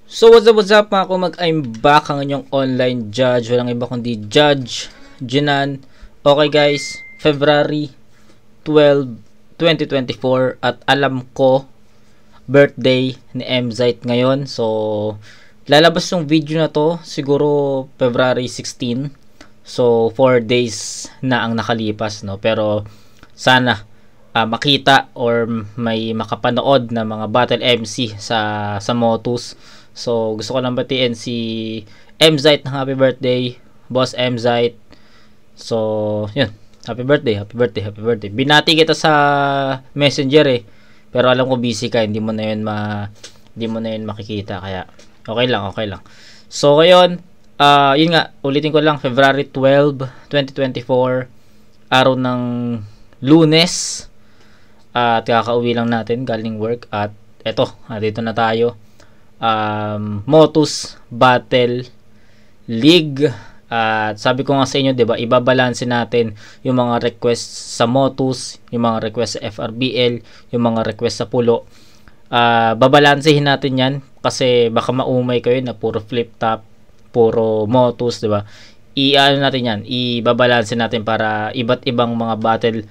So what's up mga kumag, I'm back ang inyong online judge. Walang iba kundi Judge Jinan. Okay guys, February 12, 2024 at alam ko birthday ni MZite ngayon. So lalabas yung video na to siguro February 16. So 4 days na ang nakalipas, no? Pero sana makita or may makapanood na mga battle MC sa Motus. So, gusto ko lang batiin si MZite ng happy birthday, Boss MZite. So, yun. Happy birthday, happy birthday, happy birthday. Binati kita sa Messenger eh. Pero alam ko busy ka, hindi mo na yun makikita, kaya okay lang. So, ngayon, yun nga, ulitin ko lang, February 12, 2024, araw ng Lunes. At kakauwi lang natin galing work at eto, dito na tayo. Motus Battle League. At sabi ko nga sa inyo, 'di ba, ibabalanse natin yung mga requests sa Motus, yung mga requests sa FRBL, yung mga requests sa Pulo. Babalansehin natin 'yan kasi baka maumay kayo na puro flip top, puro Motus, 'di ba? I-ano natin 'yan, ibabalanse natin para iba't ibang mga battle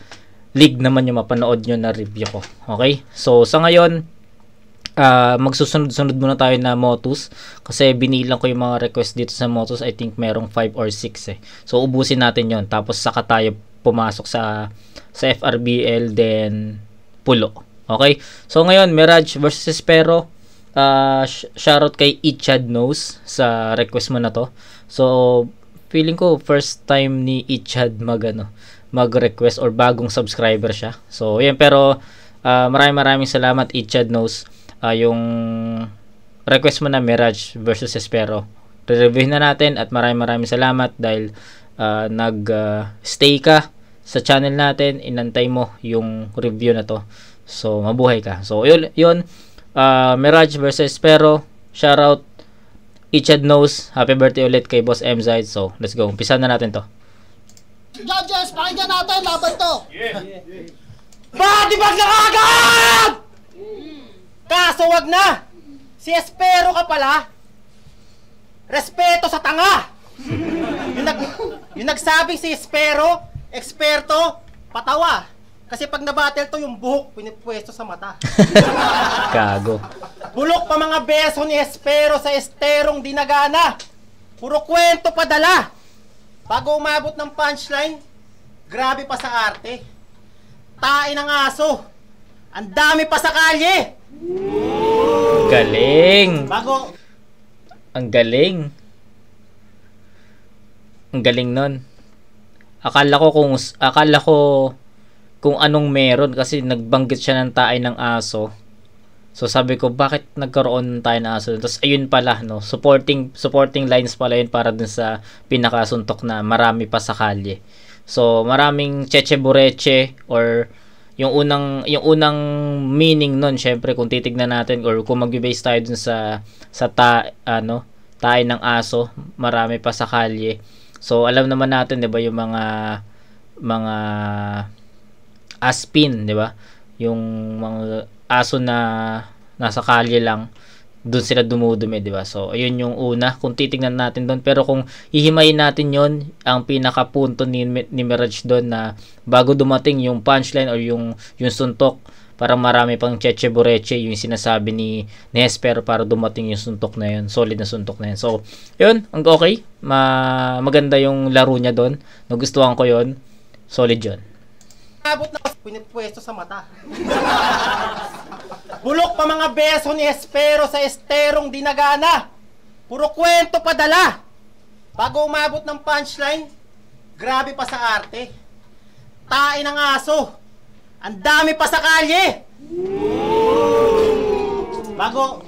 league naman yung mapanood nyo na review ko. Okay? So, sa ngayon, magsusunod-sunod muna tayo na Motus kasi binilang ko yung mga request dito sa Motus. I think merong 5 or 6 eh. So, ubusin natin yon. Tapos, saka tayo pumasok sa FRBL, then Pulo. Okay? So, ngayon, Mirage versus Espero. Shoutout kay Ichad Knows sa request mo na to. So, feeling ko first time ni Ichad mag-request or bagong subscriber siya. So, yan. Pero, maraming salamat, Ichad Knows. Yung request mo na Mirage versus Espero. Re-review na natin at maraming salamat dahil nag-stay ka sa channel natin. Inantay mo yung review na to. So, mabuhay ka. So, yun. Mirage versus Espero. Shoutout, Ichad Knows. Happy birthday ulit kay Boss MZite. So, let's go. Umpisa na natin to. Judges, pakinggan natin, laban to! Batibag na kagad! Kaso wag na! Si Espero ka pala! Respeto sa tanga! yung nagsabing si Espero, eksperto, patawa. Kasi pag nabattle to, yung buhok pinipwesto sa mata. Gago. Bulok pa mga beso ni Espero sa esterong dinagana. Puro kwento padala. Bago umabot ng punchline, grabe pa sa arte. Tae ng aso. Ang dami pa sa kalye. Galing. Bago... Ang galing. Ang galing nun. Akala ko kung anong meron kasi nagbanggit siya ng tae ng aso. So sabi ko, bakit nagkaroon ng tayo ng aso? Tapos ayun pala, no, supporting lines pala yun para dun sa pinakasuntok na marami pa sa kalye. So maraming cheche bureche or yung unang meaning nun, syempre kung titignan natin or kung magbe-base tayo dun sa tayo ng aso, marami pa sa kalye. So alam naman natin, 'di ba, yung mga aspin, 'di ba? Yung mga aso na nasa kalye lang, doon sila dumudumi, di ba? So, ayun yung una, kung titingnan natin doon. Pero kung hihimayin natin yon, ang pinakapunto ni Mirage doon na bago dumating yung punchline or yung suntok, parang marami pang cheche bureche yung sinasabi ni Espero para dumating yung suntok na yun, solid na suntok na yun. So, yun, ang okay, maganda yung laro niya doon, nagustuhan ko yun, solid yun. Abot na pinipwesto sa mata. Bulok pa mga beso ni Espero sa esterong dinagana. Puro kwento padala. Bago umabot ng punchline, grabe pa sa arte. Tae ng aso. Ang dami pa sa kalye. Bago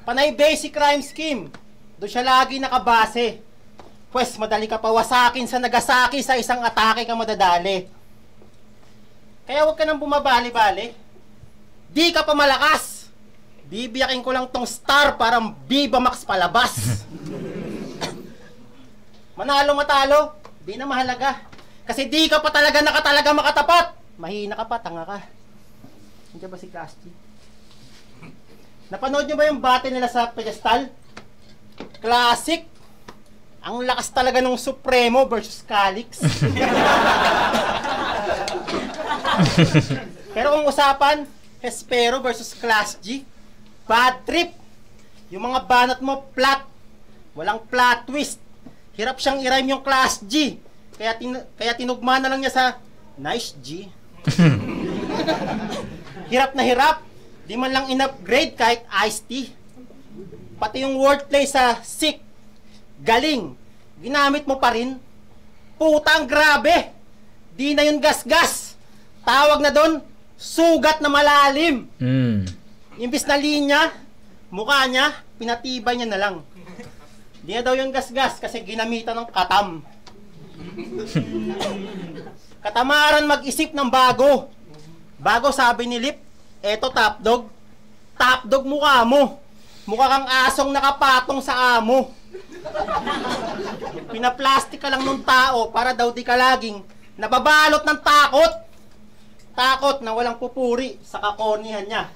panay basic crime scheme, doon siya lagi nakabase. Pwes madali ka pawasakin sa nagasaki, sa isang atake ka madadali. Kaya huwag ka nang bumabali-bali. Di ka pa malakas. Bibiyakin ko lang tong star para Viva Max palabas. Manalo matalo, di na mahalaga. Kasi di ka pa talaga makatapat. Mahina ka pa, tanga ka. Nandiyan ba si Clasty? Napanood nyo ba yung battle nila sa pedestal? Classic. Ang lakas talaga ng Supremo versus Calix. Pero kung usapan, Hespero versus Class G, bad trip. Yung mga banat mo, flat. Walang plot twist. Hirap siyang i-rhyme yung Class G. Kaya tinugma na lang niya sa Nice G. Hirap na hirap. Di man lang in-upgrade kahit iced tea. Pati yung wordplay sa sick, galing, ginamit mo pa rin. Putang grabe. Di na yun gas-gas. Tawag na doon, sugat na malalim. Imbis na linya, mukha niya, pinatibay niya na lang. Di na daw yung gas-gas kasi ginamitan ng katam. Katamaran mag-isip ng bago. Bago sabi ni Lip, eto top dog. Top dog mukha mo. Mukha kang asong nakapatong sa amo. Pinaplastic ka lang ng tao para daw di ka laging nababalot ng takot. Takot na walang pupuri sa kakornihan niya.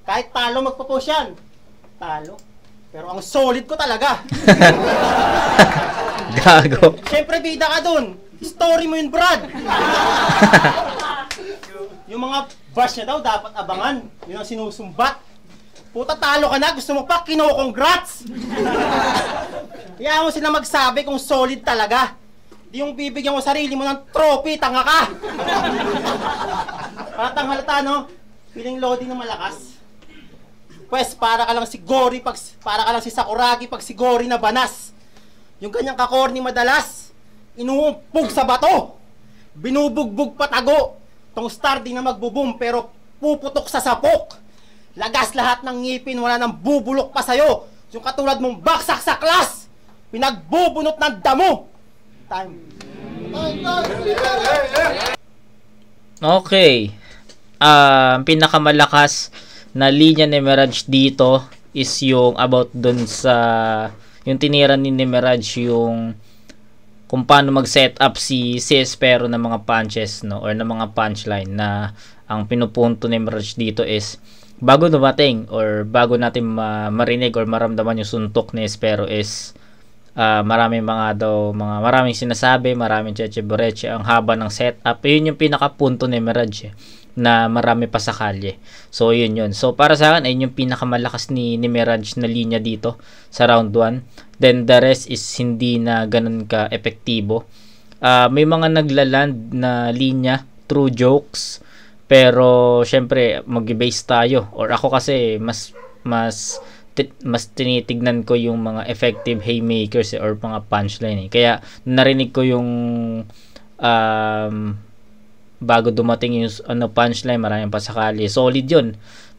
Kahit talo magpo-push yan. Talo. Pero ang solid ko talaga. Gago. Siyempre bida ka dun. Story mo yun, Brad. Yung mga bash niya daw dapat abangan. Yun ang sinusumbat. Puta, talo ka na. Gusto mo pa, kino-congrats. Kaya mo sila magsabi kung solid talaga. Di yung bibigyan mo sarili mo ng trophy, tanga ka. Patang halata, no? Feeling loading na malakas. Pwes, para ka lang si Gory para ka lang si Sakuragi pag si Gory na banas. Yung ganyang kakorni madalas, inuumpog sa bato. Binubugbog patago. Tong star di na magbuboom pero puputok sa sapok. Lagas lahat ng ngipin, wala nang bubulok pa sa'yo. Yung katulad mong baksak sa class, pinagbubunot ng damo. Time. Okay. Ang pinakamalakas na linya ni Mirage dito is yung about dun sa yung tinira ni Mirage yung kung paano mag-set up si Espero ng mga punches, no, or ng mga punchline na ang pinupunto ni Mirage dito is bago dumating or bago natin marinig or maramdaman yung suntok ni Espero is maraming sinasabi, maraming cheche-boreche, ang haba ng setup. Yun yung pinakapunto ni Mirage na marami pa sa kalye. So yun. So para sa akin, ayun yung pinakamalakas ni Mirage na linya dito sa round 1. Then the rest is hindi na ganun ka epektibo. May mga naglaland na linya through jokes, pero syempre mag-base tayo, or ako kasi mas tinitignan ko yung mga effective haymakers or mga punchline. Kaya narinig ko yung bago dumating yung punchline, maraming pasakali. Solid yun.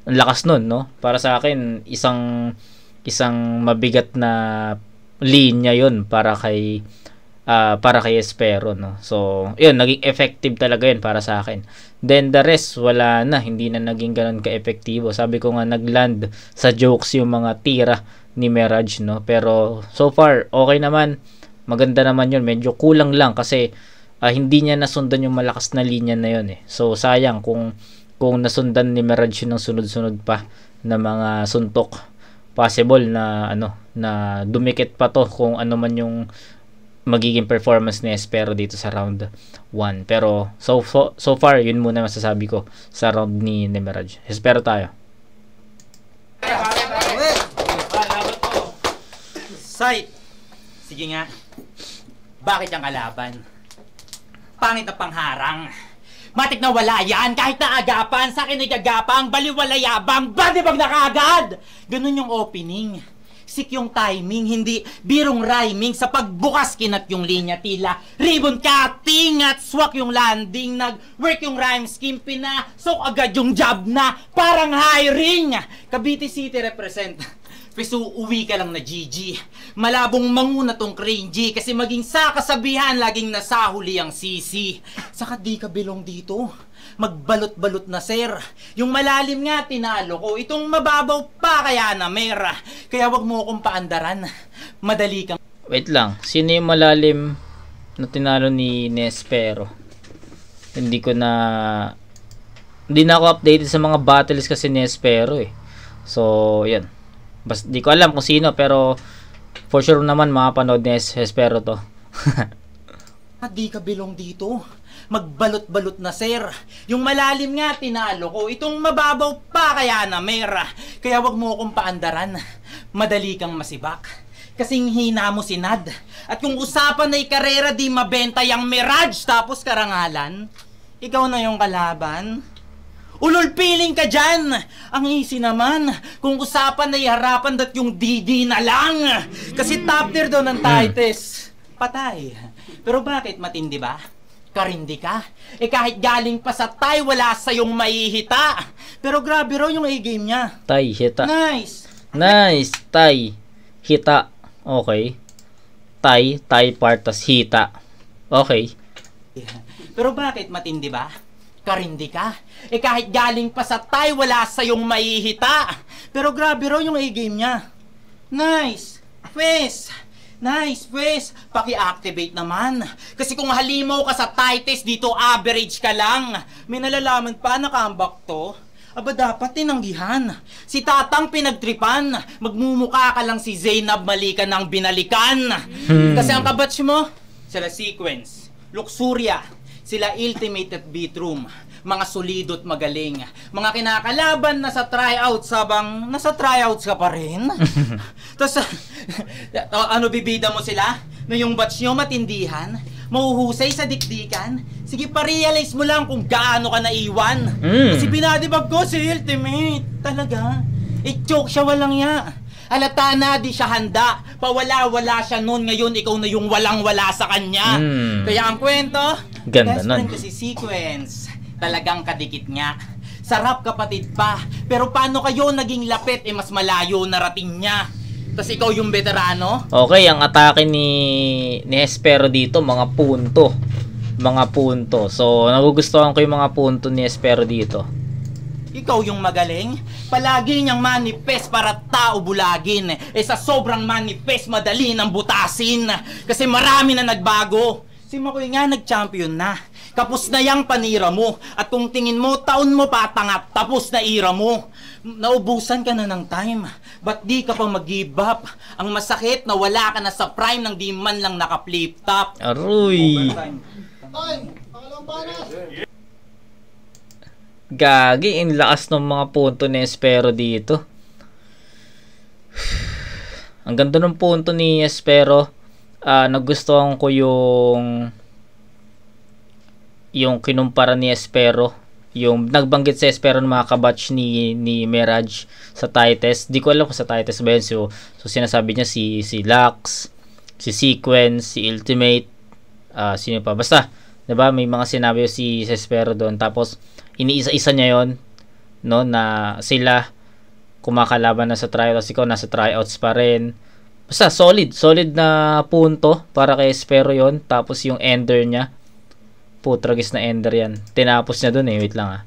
Ang lakas nun, no? Para sa akin, isang mabigat na linya yun para kay Espero, no? So, yun, naging effective talaga yun para sa akin. Then the rest, wala na, hindi na naging ganun ka-epektibo. Sabi ko nga, nagland sa jokes yung mga tira ni Mirage, no? Pero so far, okay naman. Maganda naman yun. Medyo kulang lang kasi hindi niya nasundan yung malakas na linya na yun, eh. So sayang kung nasundan ni Mirage yun ng sunod-sunod pa na mga suntok. Possible na na dumikit pa to kung ano man yung magiging performance ni Espero dito sa round 1. Pero so far, yun muna masasabi ko sa round ni Mirage. Espero tayo. Sight. Sige nga. Bakit ang kalaban? Pangit na pangharang. Matik na wala yan. Kahit na agapan, sa akin ay gagapang, baliwalayabang, badibag na kaagad. Ganun yung opening. Sik yung timing, hindi birong rhyming. Sa pagbukas kinat yung linya, tila ribbon cutting at swak yung landing. Nag-work yung rhyme scheme, pinasok agad yung job na parang hiring. Cavite City represent. Peso uwi ka lang na GG. Malabong manguna tong cringy kasi maging sa kasabihan laging nasa huli ang sisi. Saka di ka belong dito. Magbalot-balot na sir. Yung malalim nga tinalo ko, itong mababaw pa kaya na mera. Kaya wag mo akong paandaran. Madali kang... Wait lang, sino yung malalim na tinalo ni Espero? Hindi na ako updated sa mga battles kasi ni Espero, eh. So, yan. Di ko alam kung sino, pero for sure naman makapanood ni Espero to. At di ka bilong dito. Magbalot-balot na, sir. Yung malalim nga, tinalo ko. Itong mababaw pa kaya na, mera. Kaya wag mo akong paandaran. Madali kang masibak. Kasing hina mo si Nad. At kung usapan na karera, di mabenta yung Mirage tapos karangalan. Ikaw na yung kalaban. Ululpiling ka dyan! Ang easy naman. Kung usapan na harapan dat yung DD na lang. Kasi top tier daw ng Titus. Patay. Pero bakit matindi ba? Karindi ka? Kahit galing pa sa Tay, wala sa'yong maihita. Pero grabe raw yung A-game niya. Tay, hita. Nice! Nice! Tay, hita. Okay. Tay part, tas hita. Okay. Pero bakit matindi ba? Karindi ka? Kahit galing pa sa Tay, wala sa'yong maihita. Pero grabe raw yung A-game niya. Nice! Pwes! Nice, pwes! Paki-activate naman. Kasi kung halimaw ka sa Titus, dito average ka lang. May nalalaman pa na comeback to. Aba dapat tinanggihan. Si Tatang pinagtripan. Magmumukha ka lang si Zainab Malika ng binalikan. Kasi ang kabatch mo, sila Sequence, Luxuria, sila Ultimate at Beatroom. Mga solidot magaling. Mga kinakalaban na sa tryouts habang nasa tryouts ka pa rin. Tapos, ano bibida mo sila? Na yung batch nyo matindihan? Mahuhusay sa dikdikan? Sige pa-realize mo lang kung gaano ka naiwan. Kasi binadibag ko si Ultimate. Talaga. Joke siya walang ya. Halata na di siya handa. Pawala-wala siya noon. Ngayon ikaw na yung walang-wala sa kanya. Kaya ang kwento, ganda best friend ko si Sequence. Talagang kadikit nga. Sarap kapatid pa. Pero paano kayo naging lapit mas malayo narating niya? Tapos ikaw yung veterano? Okay, ang atake ni Espero dito, mga punto. Mga punto. So, nagugustuhan ko yung mga punto ni Espero dito. Ikaw yung magaling? Palagi niyang manifest para tao bulagin. Sa sobrang manifest, madali nang butasin. Kasi marami na nagbago. Si Makoy nga nag-champion na. Kapos na yang panira mo. At kung tingin mo, taon mo patangat, tapos na ira mo. Naubusan ka na ng time. Ba't di ka pa mag-give up? Ang masakit na wala ka na sa prime nang di man lang naka-flip top. Aroy! Tay, pangalawang banas. Gagi, in lakas ng mga punto ni Espero dito. Ang ganda ng punto ni Espero. Nagustuhan ko yung kinumpara ni Espero, yung nagbanggit sa Espero ng mga kabatch ni Mirage sa Titus. Di ko alam kung sa Titus ba yun. So sinasabi niya si Lux, si Sequence, si Ultimate, sino pa, basta, diba, may mga sinabi si Espero doon. Tapos iniisa-isa niya yon, no, na sila kumakalaban na sa tryouts, ikaw nasa tryouts pa rin. Basta solid na punto para kay Espero yon. Tapos yung ender niya, putragis na ender yan. Tinapos niya dun wait lang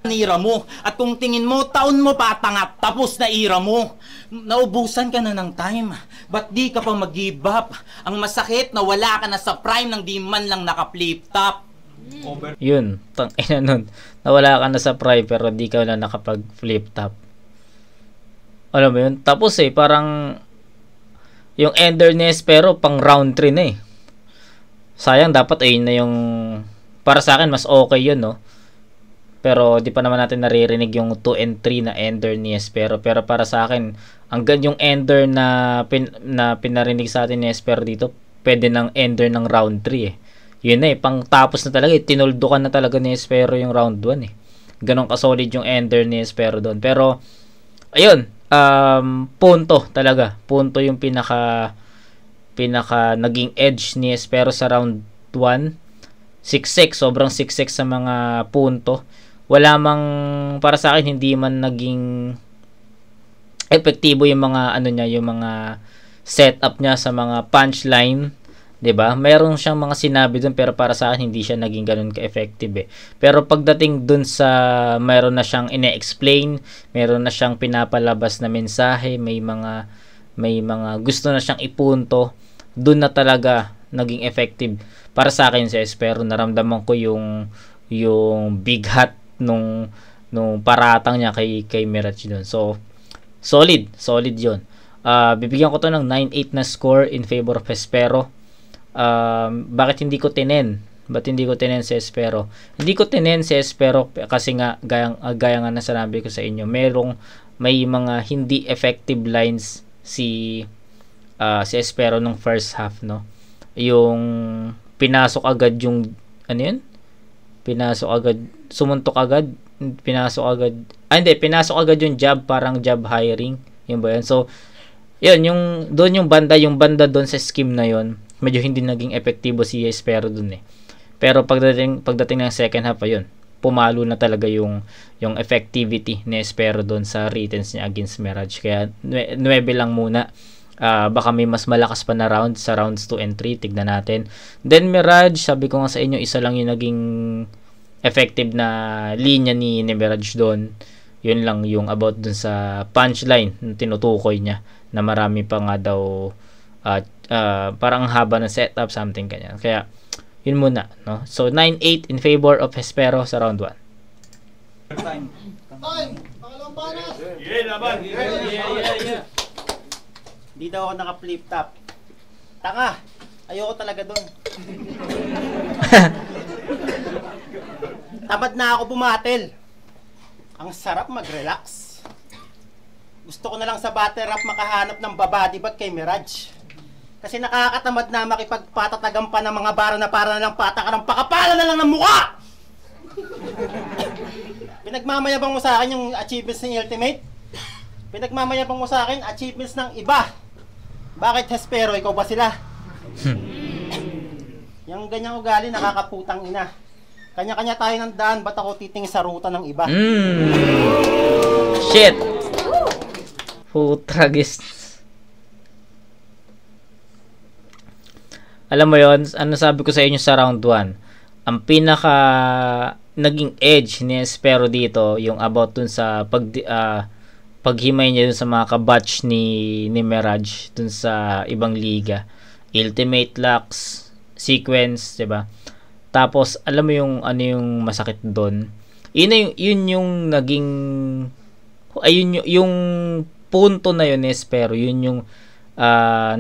Ira mo. At kung tingin mo, taon mo patangat, tapos na ira mo. Naubusan ka na ng time. Ba't di ka pa mag-give up? Ang masakit na wala ka na sa prime nang di man lang naka-flip top. Yun, tangina nun. Nawala ka na sa prime pero di ka na nakapag-flip top. Alam mo yun? Tapos parang yung ender ni Espero pang round 3 na sayang, dapat ayun na yung, para sa akin mas okay yun, no? Pero di pa naman natin naririnig yung 2 and 3 na ender ni Espero. Pero para sa akin, hanggang yung ender na pinarinig sa atin ni Espero dito, pwede ng ender ng round 3 yun pang tapos na talaga tinuldukan na talaga ni Espero yung round 1 ganon kasolid yung ender ni Espero doon. Pero ayun, punto talaga, punto yung pinaka naging edge ni Espero sa round 1. 6-6, sobrang 6-6 sa mga punto. Wala mang, para sa akin, hindi man naging epektibo yung mga yung mga setup niya sa mga punchline, 'di ba? Meron siyang mga sinabi doon pero para sa akin hindi siya naging ganoon ka-effective Pero pagdating doon sa meron na siyang ine-explain, meron na siyang pinapalabas na mensahe, may mga gusto na siyang ipunto, doon na talaga naging effective para sa akin si Espero. Naramdaman ko yung big hat nung paratang niya kay Mirage doon. So Solid yun. Bibigyan ko to ng 9-8 na score in favor of Espero. Bakit hindi ko tinen? Ba't hindi ko tinen si Espero? Hindi ko tinen si Espero kasi nga, gaya nga na sinabi ko sa inyo, may mga hindi effective lines si Espero nung first half, no? Yung pinasok agad yung, ano yun? Pinasok agad, sumuntok agad, pinasok agad yung job, parang job hiring, yun ba yun? So, yun, yung banda doon sa scheme na yun, medyo hindi naging epektibo si Espero doon eh. Pero pagdating ng second half, ayun, pumalo na talaga yung effectivity ni Espero doon sa returns niya against Mirage. Kaya 9 lang muna. Baka may mas malakas pa na round sa rounds 2 and 3, tignan natin. Then Mirage, sabi ko nga sa inyo, isa lang yung naging effective na linya ni Mirage doon. Yun lang yung about dun sa punchline na tinutukoy niya, na marami pa nga daw parang haba ng setup, something ganyan. Kaya yun muna, no? So 9-8 in favor of Espero sa round 1. Time. Pangalawang panas. Di daw ako naka-flip top. Tanga, ayoko talaga doon. Tamad na ako bumatel. Ang sarap mag-relax. Gusto ko na lang sa battle rap makahanap ng babadi bag kay Mirage. Kasi nakakatamad na makipagpatatagan pa ng mga bara na para na lang pataka ng pakapala na lang ng mukha! Pinagmamayabang mo sa akin yung achievements ng Ultimate? Pinagmamayabang mo sa akin achievements ng iba? Bakit Espero, ikaw ba sila? Yung ganyang ugali, nakakaputang ina. Kanya-kanya tayo ng daan, ba't ako titingin sa ruta ng iba? Shit! Putragis. Alam mo yon, ano sabi ko sa inyo sa round 1? Ang pinaka naging edge ni Espero dito, yung about dun sa paghimay niya dun sa mga kabatch ni Mirage dun sa ibang liga. Ultimate locks, sequence, 'di ba? Tapos alam mo yung ano yung masakit doon? Yun yung naging yung punto na yun ni Espero, yun yung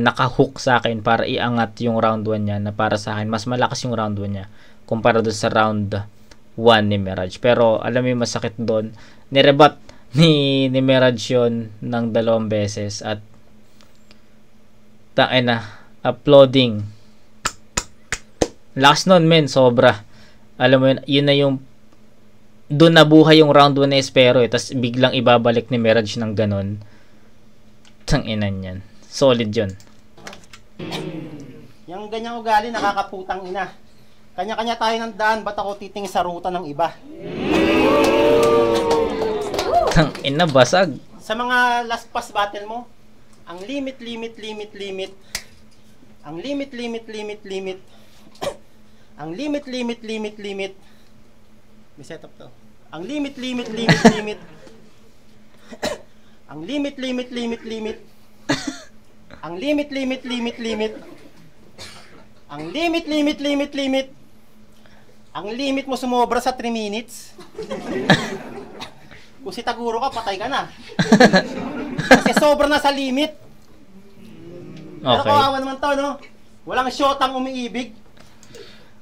nakahook sa akin para iangat yung round 1 niya, na para sa akin mas malakas yung round 1 niya kumpara doon sa round 1 ni Mirage. Pero alam mo yung masakit doon, nirebat ni Mirage yun ng 2 beses at uploading lakas nun men, sobra. Alam mo yun na yung doon nabuhay yung round 1 ni Espero tapos biglang ibabalik ni Mirage ng ganon. Tanginan yan. Solid yun. Yung ganyang ugali, nakakaputang ina. Kanya-kanya tayo ng daan, ba't ako titingin sa ruta ng iba? Tangina, basag. Sa mga last pass battle mo, ang limit. Ang limit. Ang limit. May setup to. Ang limit. Ang limit. Ang limit. Ang limit. Ang limit mo sumobra sa 3 minutes. Kung si Taguro ka, patay ka na. Kasi sobra na sa limit. Pero Okay. kawawa naman to, no? Walang shotang umiibig.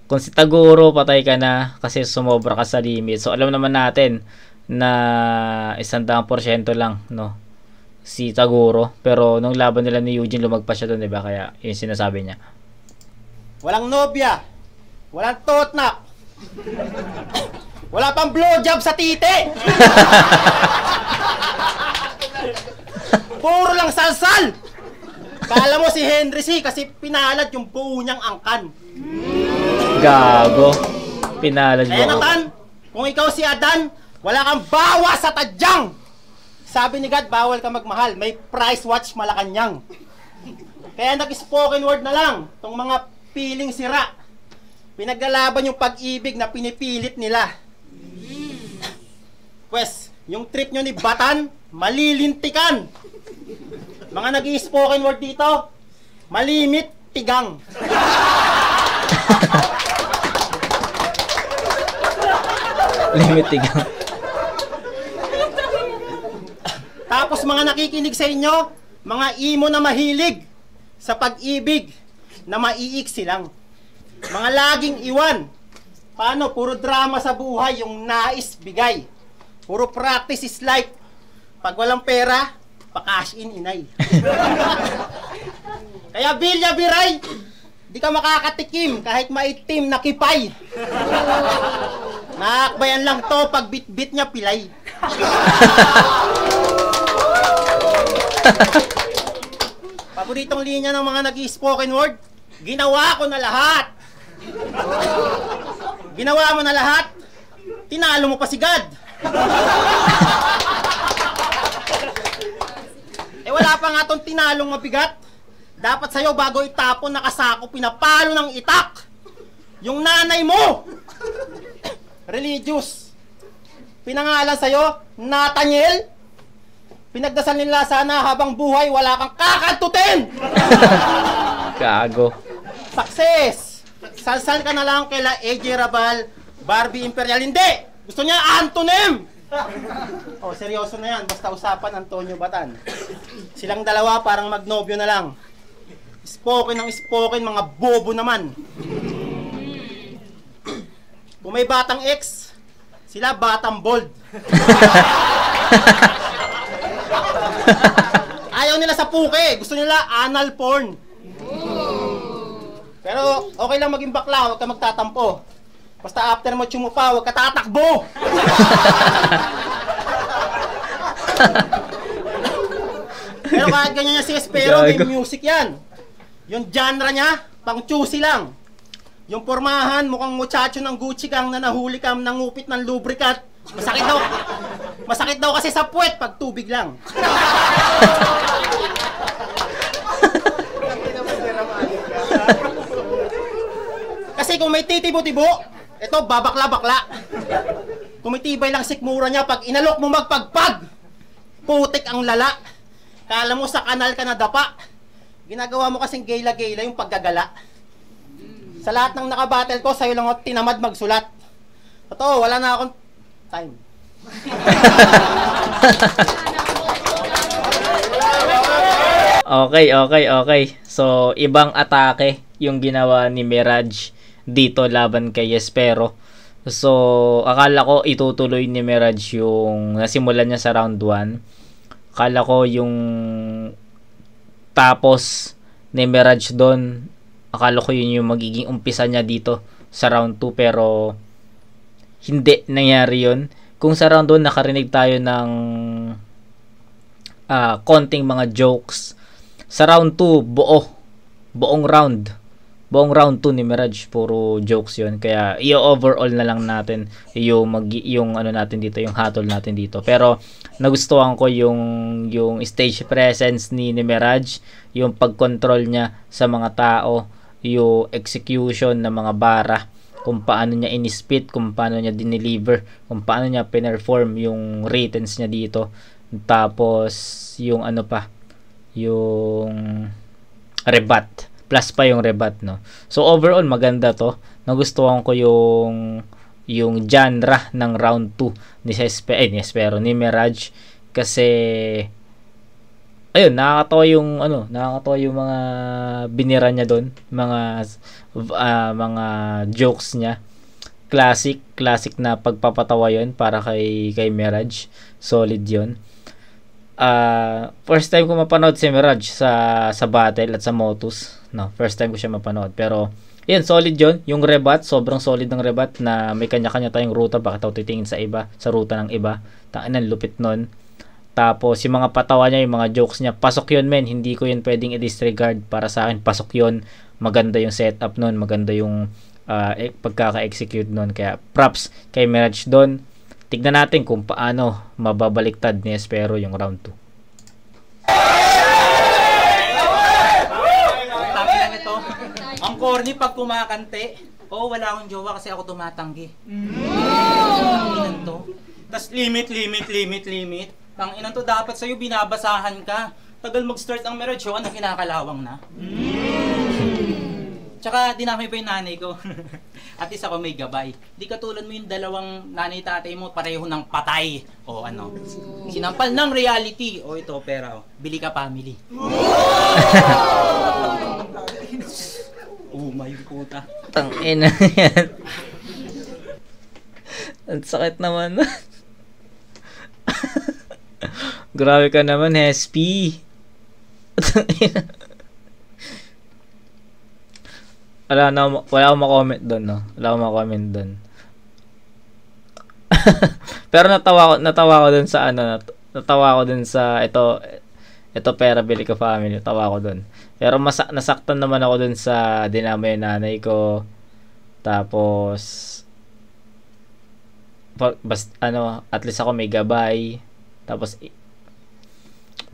Kung si Taguro, patay ka na kasi sumobra ka sa limit. So alam naman natin na 100% lang, no, si Taguro. Pero nung laban nila ni Eugene, lumagpas siya doon, diba? Kaya yung sinasabi niya. Walang nobya. Walang totnak. Wala pang blowjob sa titi. Puro lang salsal. Kala mo si Henry C. kasi pinalad yung buo niyang angkan. Gago. Pinalad Kaya mo. Nathan, kung ikaw si Adan, wala kang bawa sa tadyang. Sabi ni God, bawal ka magmahal. May price watch Malacanang. Kaya nag-spoken word na lang tong mga piling sira. Pinaglalaban yung pag-ibig na pinipilit nila. Pues, yung trip nyo ni Batan, malilintikan. Mga nag-spoken word dito, malimit tigang. Limiting. Tapos mga nakikinig sa inyo, mga imo na mahilig sa pag-ibig, na maiiksi lang. Mga laging iwan. Paano? Puro drama sa buhay, yung nais bigay. Puro practice is life. Pag walang pera, pa-cash in, inay. Kaya Bilya Biray, di ka makakatikim kahit maitim na kipay. Nakakbayan lang to pag bit-bit niya pilay. Paboritong linya ng mga nag-spoken word, ginawa ko na lahat. Ginawa mo na lahat, tinalo mo pa si God. Wala pa nga tong tinalong mabigat. Dapat sa'yo bago itapon nakasako, pinapalo ng itak. Yung nanay mo, religious. Pinangalan sa'yo, Nathaniel. Pinagdasal nila sana habang buhay, wala kang kakantutin. Gago. Success. Salsal ka na lang kaila AJ Rabal, Barbie Imperial. Hindi! Gusto niya antonym. Oh, seryoso na yan. Basta usapan Antonio Batan. Silang dalawa parang magnobyo na lang. Spoken ng spoken, mga bobo naman. Kung may batang X, sila batang bold. Ayaw nila sa puke. Gusto nila anal porn. Pero okay lang maging bakla, huwag ka magtatampo. Basta after mo tsumupa, huwag ka tatakbo. Pero kahit ganyan niya si Espero, may music yan. Yung genre niya, pang choosy lang. Yung pormahan, mukhang muchacho ng Gucci kang na nahuli kang nangupit ng lubricant. Masakit daw. Masakit daw kasi sa puwet pag tubig lang. Kasi kung may titibo-tibo, ito babakla-bakla. Tumitibay lang sikmura niya pag inalok mo magpagpag. Putik ang lala. Kala mo sa kanal ka na dapa. Ginagawa mo kasing gayla-gayla yung paggagala. Sa lahat ng nakabattle ko, sa'yo lang ako tinamad magsulat. Totoo, wala na akong time. Okay. So, ibang atake yung ginawa ni Mirage dito laban kay Espero. So, akala ko itutuloy ni Mirage yung nasimulan niya sa round 1. Akala ko yung tapos ni Mirage doon, akala ko yun yung magiging umpisa niya dito sa round 2, pero hindi nangyari yun. Kung sa round 1 nakarinig tayo ng konting mga jokes, sa round 2 buong round 2 ni Mirage puro jokes yun. Kaya i-overall na lang natin yung ano natin dito, yung hatol natin dito. Pero nagustuhan ko yung stage presence ni Mirage, yung pag-control niya sa mga tao, yung execution ng mga bara, kung paano niya in-spit, kung paano niya dineliver, kung paano niya pinerform yung returns niya dito. Tapos yung ano pa, yung rebat, plus pa yung rebat, no. So overall maganda to. Nagustuhan ko yung genre ng round 2 ni Espero, ni Mirage, kasi ayun, nakakatawa yung mga binira niya doon, mga jokes niya. Classic na pagpapatawa yun para kay Mirage. Solid yun. First time ko mapanood si Mirage sa battle at sa Motus, no. First time ko siya mapanood, pero yan, solid yun. Yung rebat, sobrang solid ng rebat, na may kanya-kanya tayong ruta, bakit ako titingin sa ruta ng iba. Tangina, lupit nun. Tapos yung mga patawa niya, yung mga jokes niya, pasok yun, men. Hindi ko yun pwedeng i-disregard. Para sa akin, pasok yun. Maganda yung setup nun, maganda yung pagkaka-execute nun. Kaya props kay Mirage doon. Tignan natin kung paano mababaliktad ni Espero yung round 2. Ang corny pag kumakante. Oo, wala akong jowa kasi ako tumatanggi. Inan to. Tas limit. Ang inan to, dapat sa'yo binabasahan ka. Tagal mag-start ang Mirage, ano kinakalawang na? Tsaka dinamay pa yung nanay ko. At least ako may gabay. Di katulad mo yung dalawang nanay-tatay mo pareho ng patay. O ano, sinampal ng reality. O ito, pera. Bili ka family. Oh my puta. Tangina yan. Ang sakit naman. Grabe ka naman, Hespi. Wala akong makomment doon, no? Wala akong makomment doon. Pero natawa ko doon sa ano, natawa ko doon sa ito pera bili ka family, natawa ko doon. Pero nasaktan naman ako doon sa dinamay yung nanay ko. Tapos at least ako may gabay. Tapos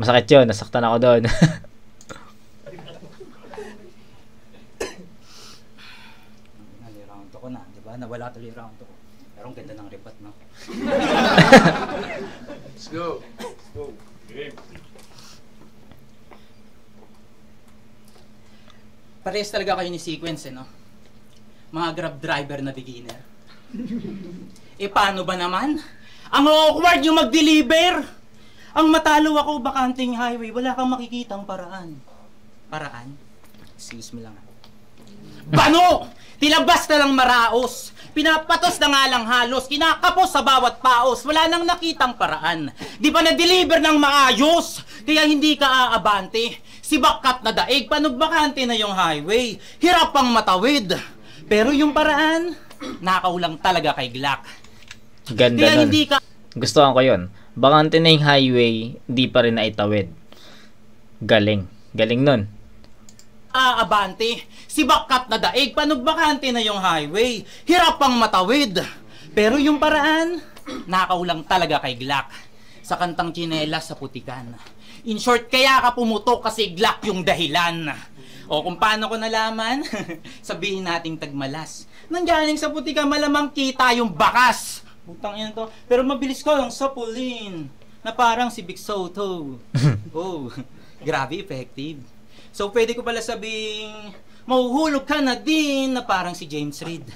masakit 'yun, nasaktan ako doon. Round ko na, 'di ba? Nawala tuloy round ko. Pero ang ganda ng rebat, no? Let's go. Let's go. Game. Parehas talaga kayo ni Sequence, no? Mga Grab driver na beginner. Paano ba naman? Ang awkward yung mag-deliver! Ang matalo ako, bakanting highway, wala kang makikitang paraan. Paraan? Excuse me lang. Bano! Tilabas na lang maraos! Pinapatos na nga lang halos, kinakapos sa bawat paos, wala nang nakitang paraan. Di ba na-deliver ng maayos? Kaya hindi ka aabante. Si bakat na daig, panugbakante na yung highway. Hirap pang matawid. Pero yung paraan, nakaulang talaga kay Glock. Ganda kaya nun. hindi ka Gustuhan ko yun. Bakante na yung highway, di pa rin naitawid. Galing. Galing nun. aabante. Si bakat na daig, panugbakante na yung highway. Hirap pang matawid. Pero yung paraan, nakaulang talaga kay Glock. Sa kantang Tsinelas sa Putikan. In short, kaya ka pumutok kasi Glock yung dahilan. O kung paano ko nalaman, sabihin nating tagmalas. Nanggaling sa Putikan, malamang kita yung bakas. Butang ina to. Pero mabilis ko yung sapulin. Na parang si Big Soto. Oh, grabe effective. So pwede ko pala sabing mahuhulog ka na din na parang si James Reid.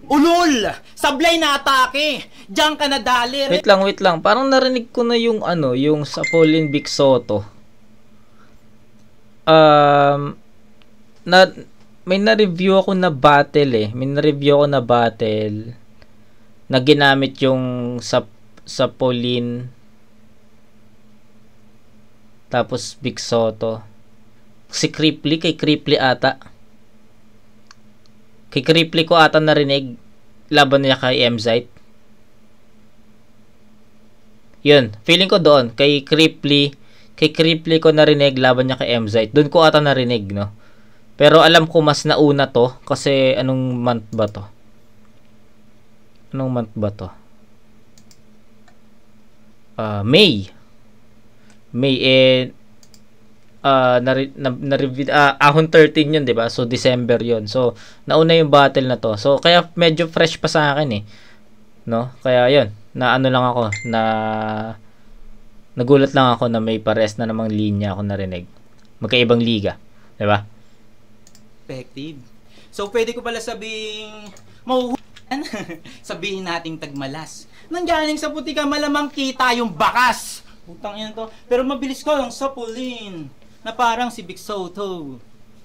Ulol! Sablay na atake! Diyan ka na dali. Wait lang. Parang narinig ko na yung yung sa Pauline Big Soto. May na-review ako na battle May na-review ako na battle na ginamit yung sa Pauline tapos Big Soto. Si Cripply, kay Cripply ata. Kay Cripply ko ata narinig laban niya kay Emzite. Yun, feeling ko doon kay Cripply ko narinig laban niya kay Emzite. Doon ko ata narinig, no. Pero alam ko mas nauna to kasi anong month ba to? May ahon 13 yun, 'di ba? So December yun. So nauna yung battle na to. So kaya medyo fresh pa sa akin no? Kaya yun, na ano lang ako na nagulat lang ako na may pares na namang linya ako narinig. Magkaibang liga, 'di ba? Effective. So pwede ko pala sabing sabihin nating tagmalas. Nanggaling sa Putikan, malamang kita yung bakas. Putang ina to. Pero mabilis ko yung sapulin. Na parang si Big Soto.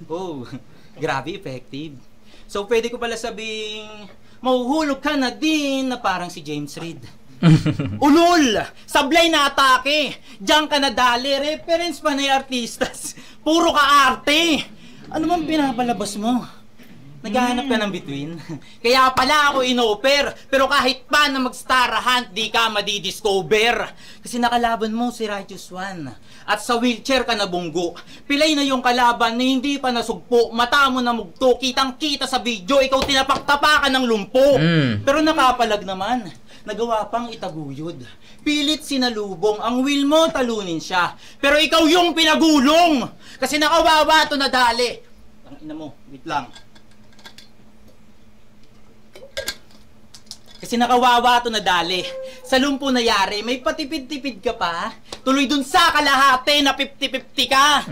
Oh, grabe effective. So pwede ko pala sabing mahuhulog ka na din na parang si James Reid. Ulol! Sablay na atake! Diyan ka na dali. Reference pa na yung artistas. Puro ka arte! Ano man pinapalabas mo? Naghahanap ka ng between? Kaya pala ako in-offer. Pero kahit pa na mag-star hunt, di ka madidiscover. Kasi nakalaban mo si Righteous One. At sa wheelchair ka nabunggo. Pilay na yung kalaban na hindi pa nasugpo. Mata mo na mugto. Kitang-kita sa video. Ikaw tinapaktapakan ng lumpo. Pero nakapalag naman. Nagawa pang itaguyod. Pilit sinalubong. Ang will mo, talunin siya. Pero ikaw yung pinagulong. Kasi nakawawa to na dali. Ang ina mo, wait lang. Kasi nakawawa to na dali. Sa lumpo na yari, may patipid-tipid ka pa. Tuloy dun sa kalahati na 50-50 ka.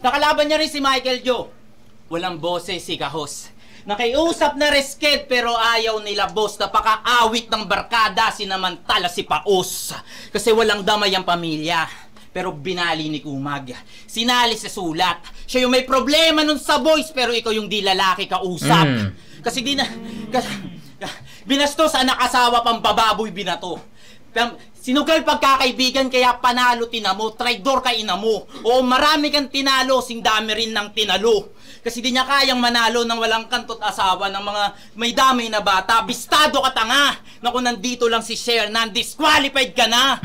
Nakalaban niya rin si Michael Joe. Walang boses si Kahos. Nakiusap na Resked pero ayaw nila boss. Napaka-awit ng barkada, sinamantala si Paus. Kasi walang damay ang pamilya. Pero binali ni Kumag. Sinali sa sulat. Siya yung may problema nun sa boys pero ikaw yung di lalaki kausap. Kasi binastos anak asawa pang bababoy binato. Sinugal pagkakaibigan kaya panalo tinamo, traidor ka ina mo. Oo, marami kang tinalo, sing dami rin ng tinalo. Kasi di niya kayang manalo ng walang kantot asawa ng mga may damay na bata. Bistado ka tanga! Naku, nandito lang si Shernan, disqualified ka na!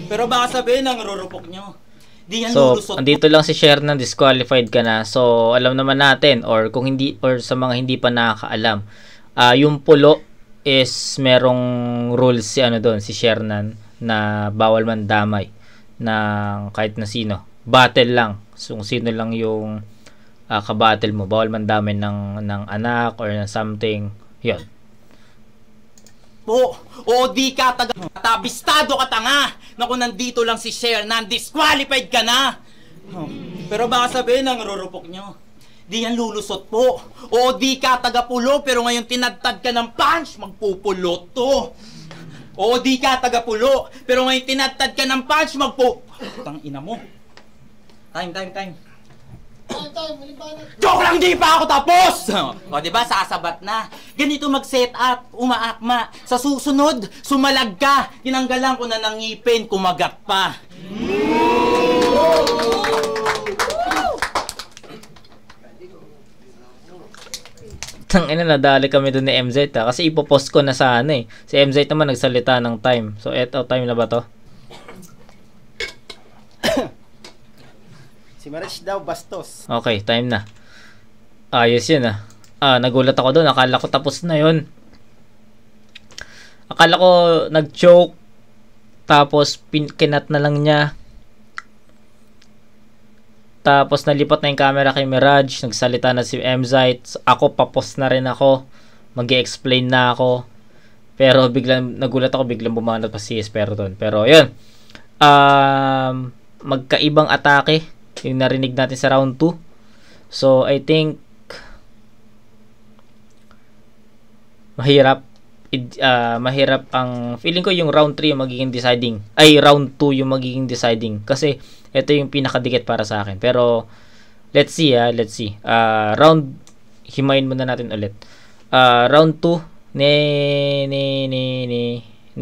Pero baka sabihin ang rurupok nyo. Di yan So, lulusot. andito lang si Shernan, disqualified ka na. So, alam naman natin, or kung hindi, or sa mga hindi pa nakakaalam, yung pulo is merong rules si si Shernan na bawal man damay ng kahit na sino. Battle lang. So, kung sino lang yung kabattle mo, bawal man damay ng anak or ng something. Yun. Oo, di ka bistado ka tanga! Naku, nandito lang si Shernan, disqualified ka na! Pero baka sabihin ang rurupok nyo. Di yan lulusot po. Oo, di ka tagapulo, pero ngayon tinadtad ka ng punch, magpupulot to. Oo, di ka tagapulo, pero ngayon tinadtad ka ng punch, Tang ina mo. Time. Joke lang, di pa ako tapos! O, diba, sasabat na. Ganito mag-set up, umaakma. Sa susunod, sumalag ka. Tinanggalan ko na ng ngipin, kumagat pa. Tangina, nadali kami doon ni MZ kasi ipopost ko na sana eh. Si MZ naman nagsalita ng time. So, eto, time na ba to? Si Marich daw bastos. Okay, time na. Ayos yun nagulat ako doon. Akala ko tapos na yun. Akala ko nag-choke. Tapos kinat na lang niya. Tapos nalipat na yung camera kay Mirage. Nagsalita na si MZ. Ako papos na rin ako. Mag-i-explain na ako. Pero biglang nagulat ako. Biglang bumanat pa si Espero doon. Pero yun. Magkaibang atake yung narinig natin sa round 2. So, I think mahirap ang feeling ko yung round 3 yung magiging deciding. Ay, round 2 yung magiging deciding. Kasi, ito yung pinakadikit para sa akin. Pero, let's see. Himayin muna natin ulit. Round 2 ni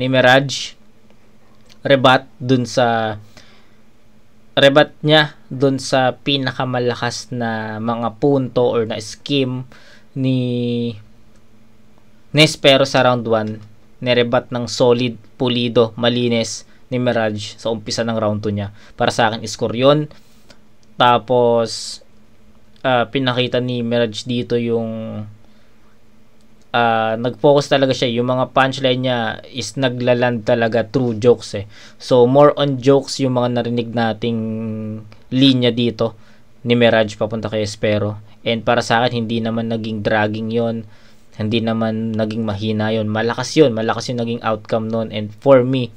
Mirage. Rebat niya dun sa pinakamalakas na mga punto or na scheme ni Espero sa round 1. Nirebat ng solid, pulido, malinis ni Mirage sa umpisa ng round 2 niya. Para sa akin, score yun. Tapos, pinakita ni Mirage dito yung nag-focus talaga siya. Yung mga punchline niya is naglaland talaga through jokes eh. So, more on jokes yung mga narinig nating linya dito ni Mirage papunta kay Espero. And para sa akin, hindi naman naging dragging yon, hindi naman naging mahina yon. Malakas yung naging outcome nun. And for me,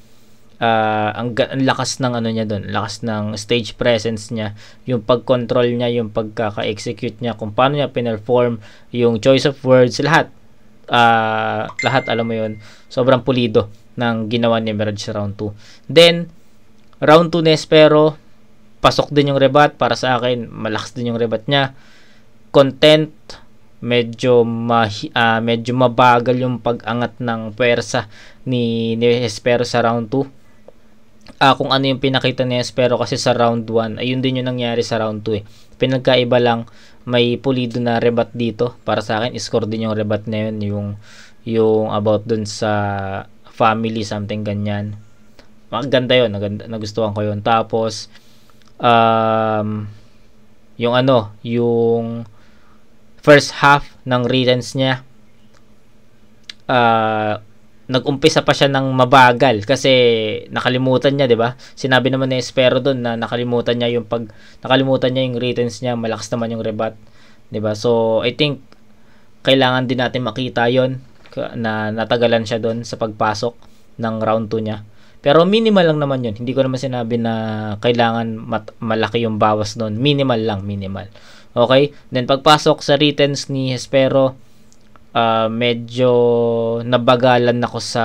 ang lakas ng niya doon, lakas ng stage presence niya, yung pag-control niya, yung pagkaka-execute niya, kung paano niya pinerform, yung choice of words, lahat alam mo yun, sobrang pulido ng ginawa ni Mirage sa round 2. Then round 2 ni Espero, pasok din yung rebat. Para sa akin, malakas din yung rebat niya. Content, medyo mabagal yung pag-angat ng pwersa ni Espero sa round 2. Kung ano yung pinakita ni Espero kasi sa round 1, ayun din yung nangyari sa round 2 eh. Pinagkaiba lang, may pulido na rebat dito. Para sa akin, score din yung rebat na yun, yung about dun sa family, something ganyan. Maganda yun, nagustuhan ko yun. Tapos yung first half ng readings niya, nag-umpisa pa siya ng mabagal kasi nakalimutan niya, 'di ba? Sinabi naman ni Espero doon na nakalimutan niya yung readings niya, malakas naman yung rebat, 'di ba? So I think kailangan din natin makita 'yon na natagalan siya doon sa pagpasok ng round 2 niya. Pero minimal lang naman 'yon. Hindi ko naman sinabi na kailangan malaki yung bawas doon. Minimal lang. Okay? Then pagpasok sa returns ni Hespero, medyo nabagalan ako sa,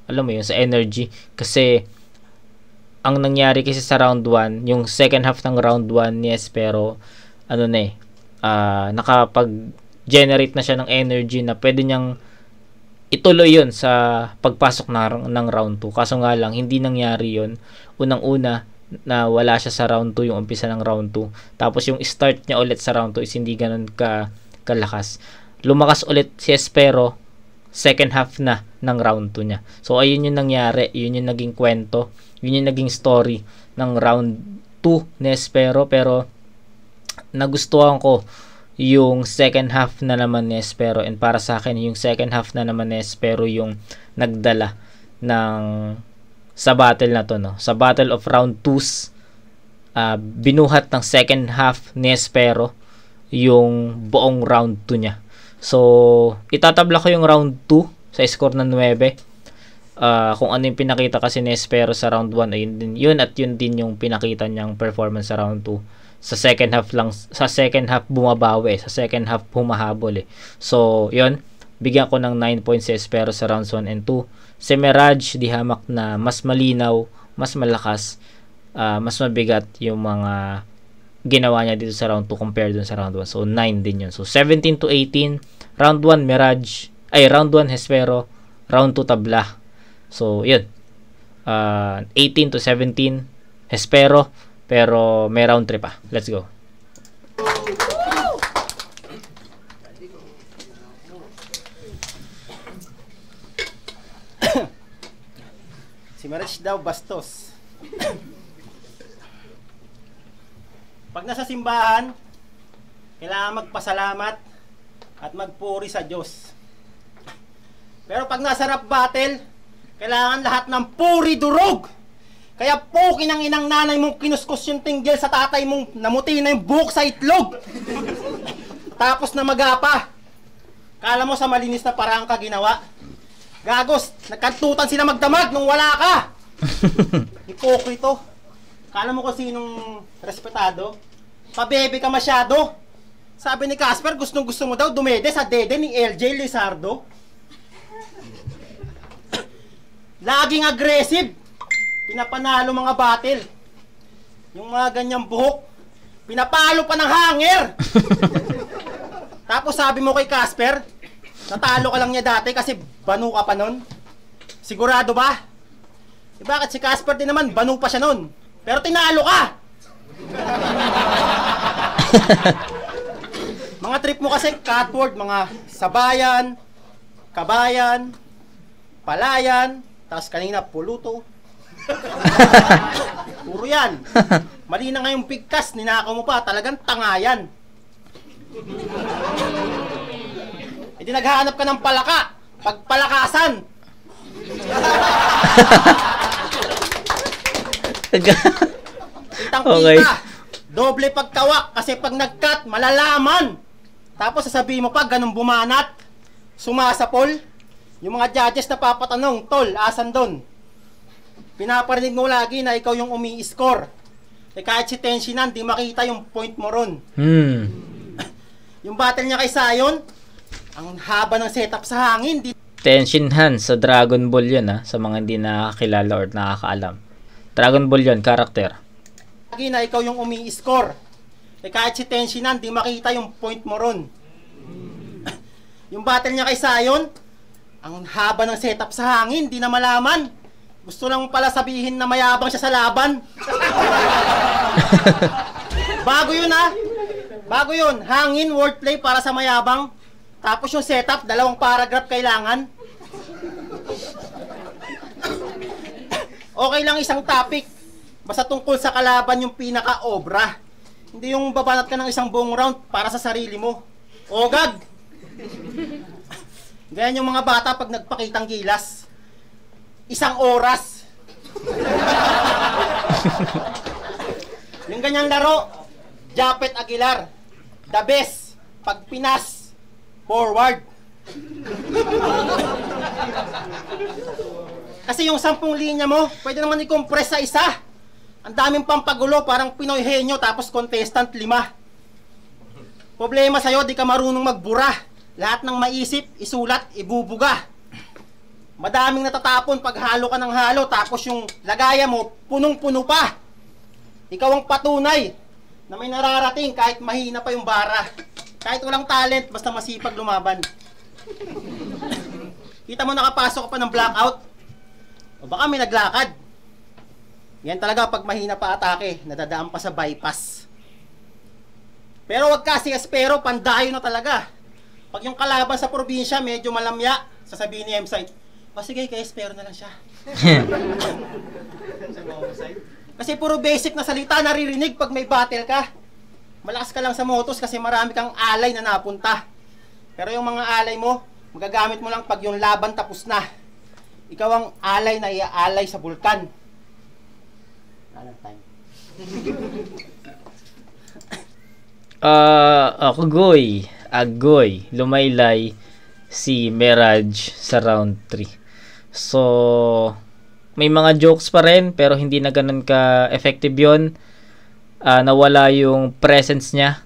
alam mo yun, sa energy. Kasi ang nangyari kasi sa round 1, yung second half ng round 1 ni Hespero, nakapag-generate na siya ng energy na pwede niyang ituloy yun sa pagpasok ng round 2. Kaso nga lang, hindi nangyari yun. Unang-una, na wala siya sa round 2, yung umpisa ng round 2. Tapos yung start niya ulit sa round 2 is hindi ganun kalakas. Lumakas ulit si Hespero, second half na ng round 2 niya. So, ayun yung nangyari. Yun yung naging kwento. Yun yung naging story ng round 2 ni Hespero. Pero, nagustuhan ko yung second half na naman ni Hespero, and para sa akin yung second half na naman ni Hespero yung nagdala sa battle na to, no? Sa battle of round 2s, binuhat ng second half ni Hespero yung buong round 2 niya. So itatabla ko yung round 2 sa score ng 9. Kung ano yung pinakita kasi ni Hespero sa round 1, ayun din yun, at yun din yung pinakita niyang performance sa round 2. Sa second half bumabawi, sa second half humahabol eh. So, yun, bigyan ko ng 9 points si Hespero sa rounds 1 and 2. Si Mirage, di hamak na mas malinaw, mas malakas, mas mabigat yung mga ginawa niya dito sa round 2 compared dun sa round 1. So, 9 din yun. So, 17 to 18, round 1 round 1 Hespero, round 2 tabla. So, yun. 18 to 17, Hespero, pero may round 3 pa. Let's go. Si Mirage daw bastos. Pag nasa simbahan, kailangan magpasalamat at magpuri sa Diyos. Pero pag nasa rap battle, kailangan lahat ng puri durog. Kaya pukin ang inang nanay mong kinuskus yung tinggil sa tatay mong namuti na yung buhok sa itlog. Tapos na magapa. Kala mo sa malinis na parang ka ginawa? Gagos, nagkantutan sila magdamag nung wala ka. Hipokrito. Kala mo kung sinong respetado? Pabebe ka masyado. Sabi ni Casper, gusto mo daw dumede sa dede ni LJ Lizardo. Laging aggressive. Pinapanalo mga battle. Yung mga ganyang buhok, pinapalo pa ng hanger. Tapos sabi mo kay Casper, natalo ka lang niya dati kasi banu ka pa nun. Sigurado ba? Bakit si Casper din naman, banu pa siya nun. Pero tinalo ka. Mga trip mo kasi catword, mga sabayan, kabayan, palayan, tapos kanina puluto. Puro yan. Mali na nga yung pigkas, ninakaw mo pa, talagang tangayan. E di naghahanap ka ng palaka, pagpalakasan. Kitang kita, doble pagkawak, kasi pag nag-cut, malalaman. Tapos sasabihin mo pa, ganun bumanat, sumasapol. Yung mga judges na papatanong, tol, asan doon? Pinaparinig mo lagi na ikaw yung umi-score. Eh kahit si Tenshinhan, di makita yung point mo ron. Yung battle niya kay Sion, ang haba ng setup sa hangin. Tenshinhan sa Dragon Ball yun, sa mga hindi nakakilala or nakakaalam. Dragon Ball yun, karakter. Lagi na ikaw yung umi-score. Eh kahit si Tenshinhan, di makita yung point mo ron. Yung battle niya kay Sion, ang haba ng setup sa hangin, di na malaman. Gusto lang pala sabihin na mayabang siya sa laban. Bago yun Bago yun. Hangin, wordplay para sa mayabang. Tapos yung setup, 2 paragraph kailangan. Okay lang isang topic. Basta tungkol sa kalaban yung pinaka-obra. Hindi yung babanat ka ng isang buong round para sa sarili mo. Ogag! Ganyan yung mga bata pag nagpakitang gilas. 1 oras. Yung ganyang laro, Japet Aguilar, the best. Pag pinas, forward. Kasi yung 10 linya mo, pwede naman i-compress sa isa. Ang daming pampagulo, parang Pinoy Henyo, tapos contestant 5. Problema sa'yo, di ka marunong magbura. Lahat ng maisip, isulat, ibubuga. Madaming natatapon pag halo ka ng halo, tapos yung lagaya mo, punong-puno pa. Ikaw ang patunay na may nararating kahit mahina pa yung bara. Kahit walang talent, basta masipag lumaban. Kita mo nakapasok ka pa ng blackout? O baka may naglakad. Yan talaga pag mahina pa atake, nadadaan pa sa bypass. Pero wag kasi espero, pandayo na talaga. Pag yung kalaban sa probinsya medyo malamya, sasabihin ni M-Site, sige, kaya espero na lang siya. Kasi puro basic na salita naririnig pag may battle ka. Malakas ka lang sa motos kasi marami kang alay na napunta. Pero yung mga alay mo, magagamit mo lang pag yung laban tapos na. Ikaw ang alay na iaalay sa bulkan. Agoy, lumaylay si Mirage sa round 3. So, may mga jokes pa rin pero hindi na ganun ka-effective yun. Nawala yung presence niya,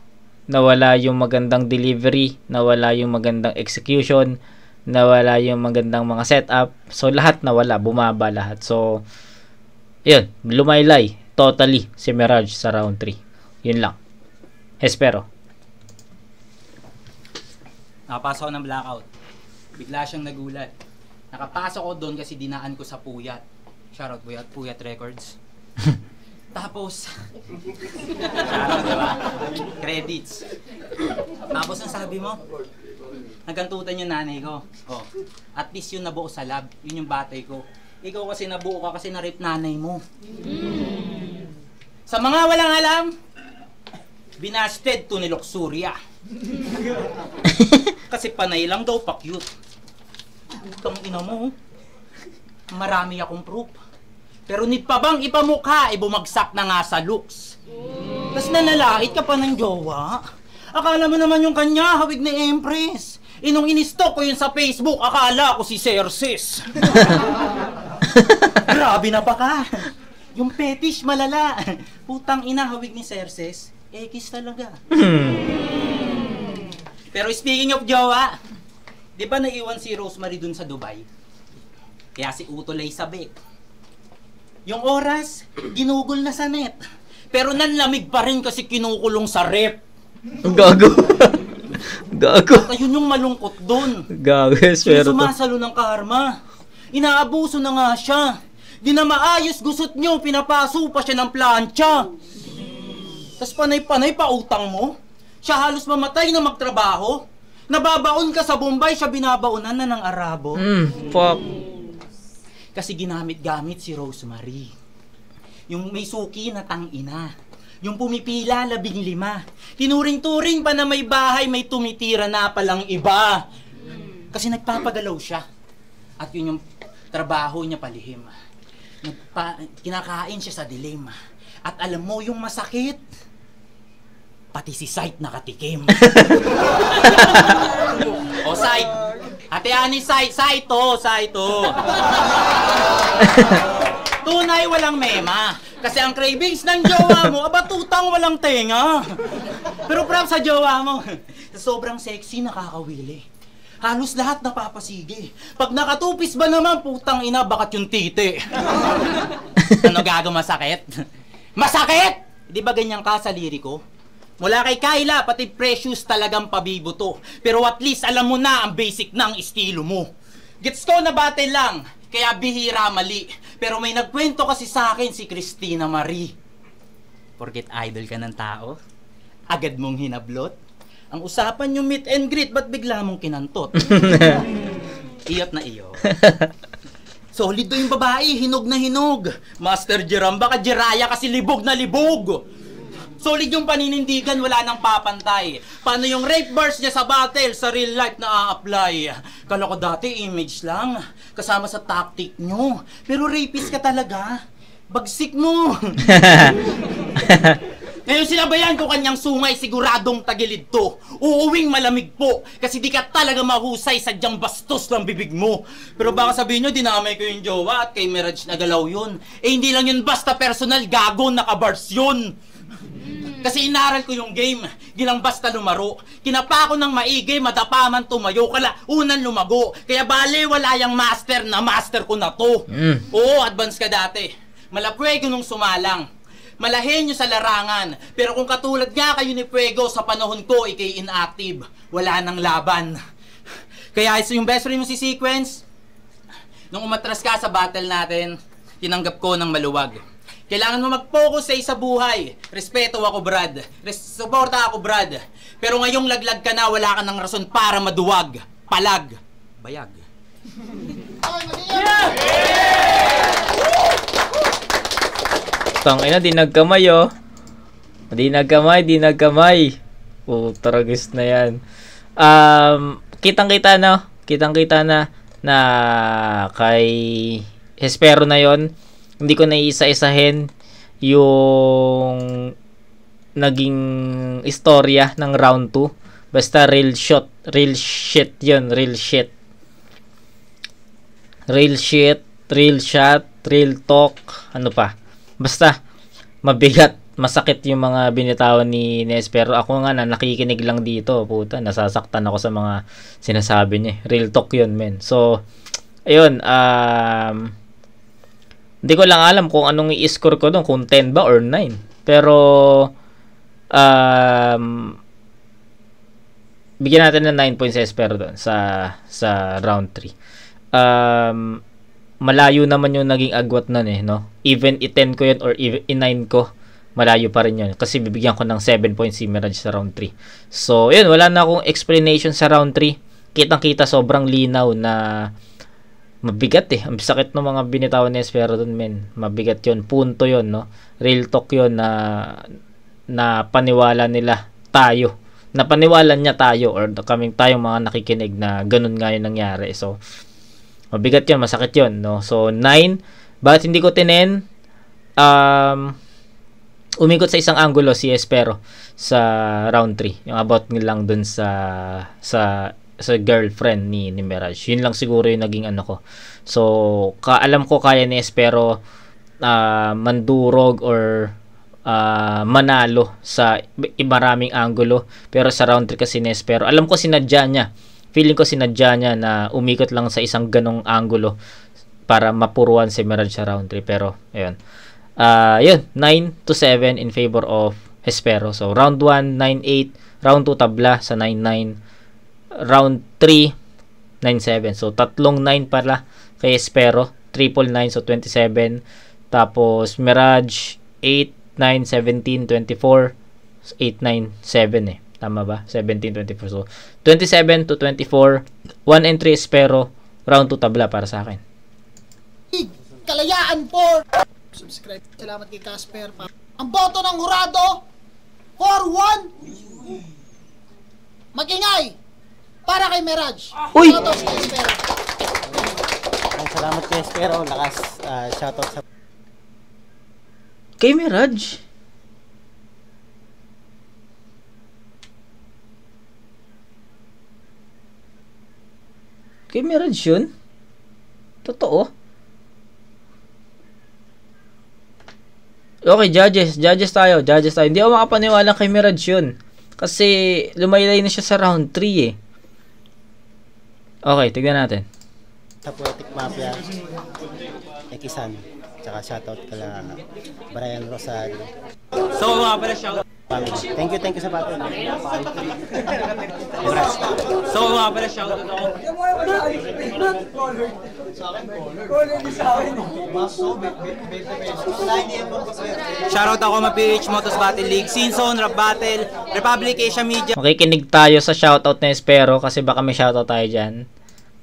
nawala yung magandang delivery, nawala yung magandang execution, nawala yung magandang mga setup. So, lahat nawala, bumaba lahat. So, yun, lumaylay totally si Mirage sa round 3. Yun lang. Espero. Nakapasok ako ng blackout. Bigla siyang nagulat. Nakapasok ko doon kasi dinaan ko sa Puyat. Shoutout Puyat, Puyat Records. Tapos, shoutout, diba? Credits. Tapos ang sabi mo, nagantutan yung nanay ko. Oh, at least yun nabuo sa lab. Yun yung batay ko. Ikaw kasi nabuo ka kasi na-rape nanay mo. Sa mga walang alam, binasted to ni Luxuria. Kasi panay lang daw pa-cute. Utang ina mo. Marami akong proof. Pero need pa bang ipamukha, bumagsak na nga sa looks. Tapos nanalait ka pa ng jowa. Akala mo naman yung kanya, hawig ni Empress. Inong inistok ko yun sa Facebook, akala ko si Cerses. Grabe na pa ka. Yung fetish malala. Putang ina, hawig ni Cerses. X talaga. Pero speaking of jowa, di ba naiwan si Rosemary dun sa Dubai? Kaya si Utolay sabik. Yung oras, ginugol na sa net. Pero nanlamig pa rin kasi kinukulong sa rep. Gago. Gago. At ayun yung malungkot dun. Gago, espero to. Sumasalo ng karma. Inaabuso na nga siya. Di na maayos gusot nyo, pinapaso pa siya ng plancha. Tas panay-panay pa utang mo. Siya halos mamatay na magtrabaho. Nababaon ka sa Bombay, siya binabaonan na ng Arabo. Fuck. Kasi ginamit-gamit si Rosemary. Yung may suki na tangina. Yung pumipila 15. Tinuring-turing pa na may bahay, may tumitira na palang iba. Kasi nagpapagalaw siya. At yun yung trabaho niya palihim. Kinakain siya sa dilim. At alam mo yung masakit, pati si Sight nakatikim. O Sight, Ate Ani, Sight to. Tunay walang mema. Kasi ang cravings ng jowa mo, abatutang walang tenga. Pero props sa jowa mo, sobrang sexy, nakakawili. Halos lahat napapasige. Pag nakatupis ba naman, putang ina, bakat yung titi. Ano gago, masakit? Masakit! Di ba ganyan ka sa liriko? Mula kay Kyla, pati Precious talagang pabibuto. Pero at least alam mo na ang basic ng estilo mo. Gets ko na battle lang, kaya bihira mali. Pero may nagkwento kasi sa akin si Christina Marie. Porket idol ka ng tao, agad mong hinablot. Ang usapan yung meet and greet, ba't bigla mong kinantot? Iyot na iyo. Solid do yung babae, hinog na hinog. Master Jeram, baka Jiraya kasi libog na libog. Solid yung paninindigan, wala nang papantay. Paano yung rape bars niya sa battle, sa real life na a-apply? Kala ko dati image lang, kasama sa tactic nyo. Pero rapist ka talaga, bagsik mo. Ngayon sinabayan ko kanyang sungay, siguradong tagilid to. Uuwing malamig po, kasi di ka talaga mahusay, sadyang bastos ng bibig mo. Pero baka sabihin nyo, dinamay ko yung jowa at kay Mirage nagalaw yun. Eh hindi lang yun basta personal, gago, nakabars yun. Kasi inaral ko yung game, gilang basta lumaro. Kinapa ko ng maigi, madapa man tumayo, unang lumago. Kaya bale, wala yung master na master ko na to. Oo, advance ka dati. Malapwego nung sumalang. Malahin nyo sa larangan. Pero kung katulad nga kayo ni Fuego, sa panahon ko, ikay inactive. Wala nang laban. Kaya yung best friend mo si Sequence, nung umatras ka sa battle natin, tinanggap ko ng maluwag. Kailangan mo mag-focus sa isa buhay. Respeto ako, Brad. Suporta ako, Brad. Pero ngayong laglag ka na, wala ka ng rason para maduwag. Palag. Bayag. Tangina, di nagkamay oh. Di nagkamay. Taragis na yan. Kitang-kita na na kay Hespero na yon. Hindi ko na iisa-isahin yung naging istorya ng round 2. Basta real shit yun, real shit, real talk, ano pa. Basta mabigat, masakit yung mga binitawan ni Hespero. Ako nga na nakikinig lang dito, puta, nasasaktan ako sa mga sinasabi niya. Real talk yun, men. So, ayun, hindi ko lang alam kung anong i-score ko doon, kung 10 ba or 9. Pero bigyan natin ng 9 points sa Hespero doon sa round 3. Malayo naman yung naging agwat nun no? Even i-10 ko yun or i-9 ko, malayo pa rin yun. Kasi bibigyan ko ng 7 points si Mirage sa round 3. So, yun, wala na akong explanation sa round 3. Kitang-kita, sobrang linaw na mabigat Ang sakit ng mga binitawan ni Hespero dun, men. Mabigat yun. Punto yun, no? Real talk yun na paniwala nila tayo. Napaniwala niya tayo or tayong mga nakikinig na ganun nga yung nangyari. So, mabigat yun. Masakit yun, no? So, 9. Bakit hindi ko 10? Umikot sa isang angulo si Hespero sa round 3. Yung about nilang dun sa girlfriend ni Mirage. Yun lang siguro yung naging ano ko. So, alam ko kaya ni Hespero mandurog or manalo sa maraming angulo. Pero sa round 3 kasi ni Hespero, alam ko sinadya niya. Feeling ko sinadya niya na umikot lang sa isang ganong angulo para mapuruan si Mirage sa round 3. Pero, ayun. Yun, 9-7 in favor of Hespero. So, round 1, 9-8. Round 2, tabla sa 9-9. Round 3, 9-7. So, tatlong 9 pala kay Hespero. Triple 9, so 27. Tapos, Mirage, 8, 9, 17, 24. 8, 9, 7 Tama ba? 17, 24. So, 27-24. 1 and 3 Hespero. Round 2 tabla para sa akin. Kalayaan for subscribe. Salamat kay Casper. Ang boto ng hurado 4-1. Magingay para kay Mirage. Uy! Shoutout kay Hespero. Salamat kay Hespero. Lakas. Shoutout sa Kay Mirage? Kay Mirage yun? Totoo? Okay, judges tayo. Hindi ako makapaniwala kay Mirage yun. Kasi lumaylay na siya sa round 3 Okay, tignan natin. Sa Poetic Mafia, Ekisan. Tsaka shoutout kala Brian Rosario. So, mga pala shout. Thank you sa battle. So, mga pala shout out ako. Shoutout ako ma-PH Motos Battle League, Sinzone, Rap Battle, Republic Asia Media, Makikinig tayo sa shoutout na Hespero kasi baka may shoutout tayo dyan.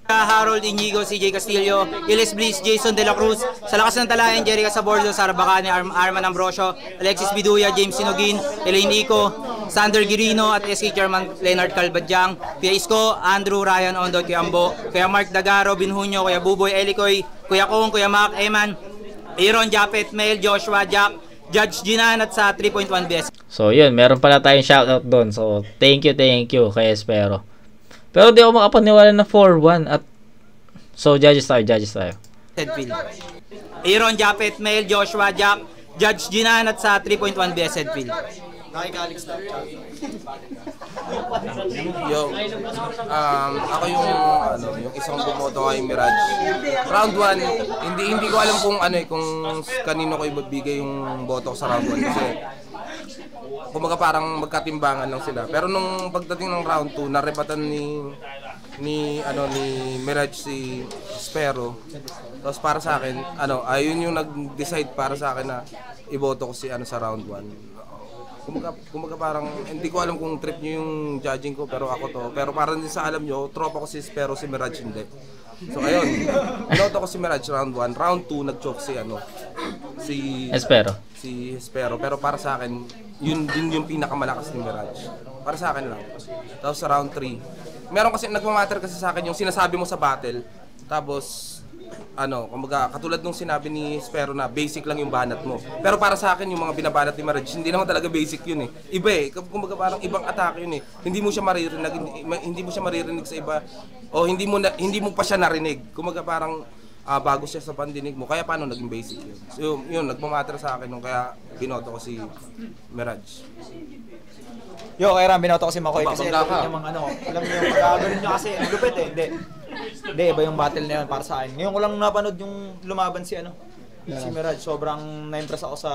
Harold Inigo, CJ Castillo, Ilis Bliss, Jason De La Cruz, sa lakas ng talayan, Jerica Sabordo, Sara Bacane, Arman Ambrosio, Alexis Biduya, James Sinogin, Elaine Ico, Sander Girino at SK Chairman Leonard Calbadyang, Kuya Isko, Andrew, Ryan Ondo, Kuya Ambo, Kuya Mark Dagaro, Binhunyo, Kuya Buboy Elikoy, Kuya Kong, Kuya Mac, Eman, Aaron, Japet, Mel, Joshua, Jack, Judge Ginan at sa 3.1 BS. So yun, meron pala tayong shoutout doon. So thank you kay Hespero. Pero di ako makapaniwala na 4-1 at so judges tayo. Aaron, Japet, Mel, Joshua, Jack, Judge Ginanat sa 3.1 BSN field. Yo, ako yung yung isang bumoto kay Mirage. Round 1, hindi ko alam kung kung kanino ko ibibigay yung boto ko sa round 1 kasi kumaga parang magkatimbangan lang sila. Pero nung pagdating ng round 2, narebatan ni Mirage si Spero. Tapos para sa akin, ayun yung nag-decide para sa akin na iboto ko si sa round 1. Kumaga parang hindi ko alam kung trip niyo yung judging ko pero ako to. Pero parang din sa alam niyo, tropa ko si Spero, si Mirage hindi. So ayun, binoto ko si Mirage round 1. Round 2 nag-choke si Espero. Pero para sa akin, yun din yung pinakamalakas ni Mirage. Para sa akin lang. Tapos sa round 3, meron kasi nagmamatter kasi sa akin yung sinasabi mo sa battle. Tapos kumbaga katulad nung sinabi ni Spero na basic lang yung banat mo. Pero para sa akin yung mga binabanat ni Mirage, hindi naman talaga basic yun eh. Iba eh, kumbaga parang ibang atake yun eh. Hindi mo siya maririnig sa iba o hindi mo pa siya narinig. Kumbaga parang bago siya sa pandinig mo. Kaya paano naging basic yun? So yun nagmamatter sa akin nung kaya binoto ko si Mirage. Yo, kaya binoto ko si Makoy kasi alam niyo yung pagkagaling niya kasi lupit eh. Hindi, iba yung battle na yun para sa akin. Ngayon ko lang napanood yung lumaban si Mirage. Sobrang na-impress ako sa